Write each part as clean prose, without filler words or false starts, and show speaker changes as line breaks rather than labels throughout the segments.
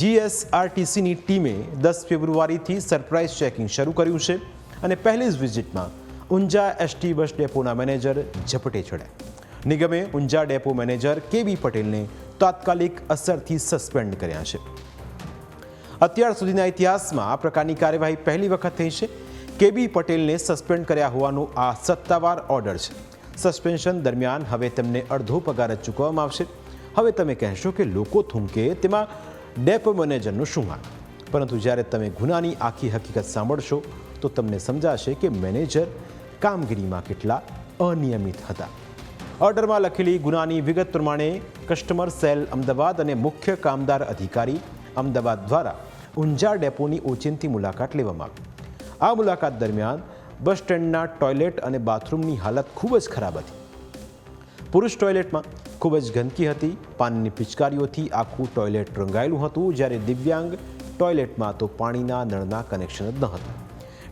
જીએસઆરટીસીની ટીમે 10 ફેબ્રુઆરીથી surprise checking શરૂ કર્યું છે અને પહેલી જ વિઝિટમાં ઊંઝા એસટી બસ ડેપોના મેનેજર ઝપટે ચડ્યા। નિગમે ઊંઝા ડેપો મેનેજર કેબી પટેલને તાત્કાલિક અસરથી સસ્પેન્ડ કર્યા છે। અત્યાર સુધીના ઇતિહાસમાં આ પ્રકારની કાર્યવાહી પહેલી વખત થઈ છે। કેબી પટેલને સસ્પેન્ડ કર્યા હોવાનો આ સત્તાવાર ઓર્ડર છે। સસ્પેન્શન દરમિયાન હવે તેમને અડધો પગાર જ ચૂકવવામાં આવશે। હવે તમે કહેશો કે લોકો થૂંકે તેમાં ડેપો મેનેજરનું શું હાલ, પરંતુ જ્યારે તમે ગુનાની આખી હકીકત સાંભળશો તો તમને સમજાશે કે મેનેજર કામગીરીમાં કેટલા અનિયમિત હતા। ઓર્ડરમાં લખેલી ગુનાની વિગત પ્રમાણે કસ્ટમર સેલ અમદાવાદ અને મુખ્ય કામદાર અધિકારી અમદાવાદ દ્વારા ઊંઝા ડેપોની ઓચિંતી મુલાકાત લેવામાં આવી। આ મુલાકાત દરમિયાન બસ સ્ટેન્ડના ટોયલેટ અને બાથરૂમની હાલત ખૂબ જ ખરાબ હતી। પુરુષ ટોયલેટમાં ખૂબ જ ગંદકી હતી। પાણીની પિચકારીઓથી આખું ટોયલેટ રંગાયેલું હતું, જ્યારે દિવ્યાંગ ટોયલેટમાં તો પાણીના નળના કનેક્શન જ ન હતા।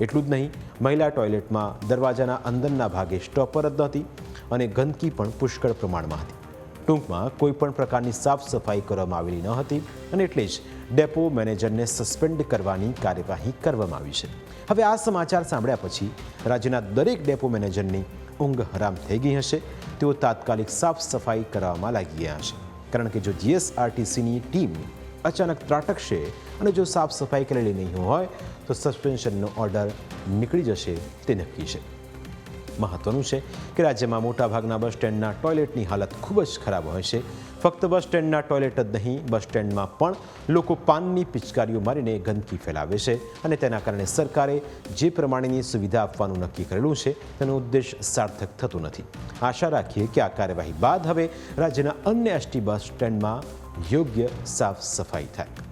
એટલું જ નહીં, મહિલા ટોયલેટમાં દરવાજાના અંદરના ભાગે સ્ટોપર જ નહોતી અને ગંદકી પણ પુષ્કળ પ્રમાણમાં હતી। ટૂંકમાં કોઈ પણ પ્રકારની સાફ સફાઈ કરવામાં આવેલી ન હતી અને એટલે જ ડેપો મેનેજરને સસ્પેન્ડ કરવાની કાર્યવાહી કરવામાં આવી છે। હવે આ સમાચાર સાંભળ્યા પછી રાજ્યના દરેક ડેપો મેનેજરની ઊંઘ હરામ થઈ ગઈ હશે। તેઓ તાત્કાલિક સાફ સફાઈ કરવામાં લાગી ગયા હશે, કારણ કે જો જીએસઆરટીસીની ટીમ અચાનક ત્રાટકશે અને જો સાફ સફાઈ કરેલી નહીં હોય તો સસ્પેન્શનનો ઓર્ડર નીકળી જશે તે નક્કી છે। મહત્વનું છે કે રાજ્યમાં મોટાભાગના બસ સ્ટેન્ડના ટોયલેટની હાલત ખૂબ જ ખરાબ હોય છે। ફક્ત બસ સ્ટેન્ડના ટોયલેટ જ નહીં, બસ સ્ટેન્ડમાં પણ લોકો પાનની પિચકારીઓ મારીને ગંદકી ફેલાવે છે અને તેના કારણે સરકારે જે પ્રમાણેની સુવિધા આપવાનું નક્કી કરેલું છે તેનો ઉદ્દેશ સાર્થક થતો નથી। આશા રાખીએ કે આ કાર્યવાહી બાદ હવે રાજ્યના અન્ય એસટી બસ સ્ટેન્ડમાં યોગ્ય સાફ સફાઈ થાય।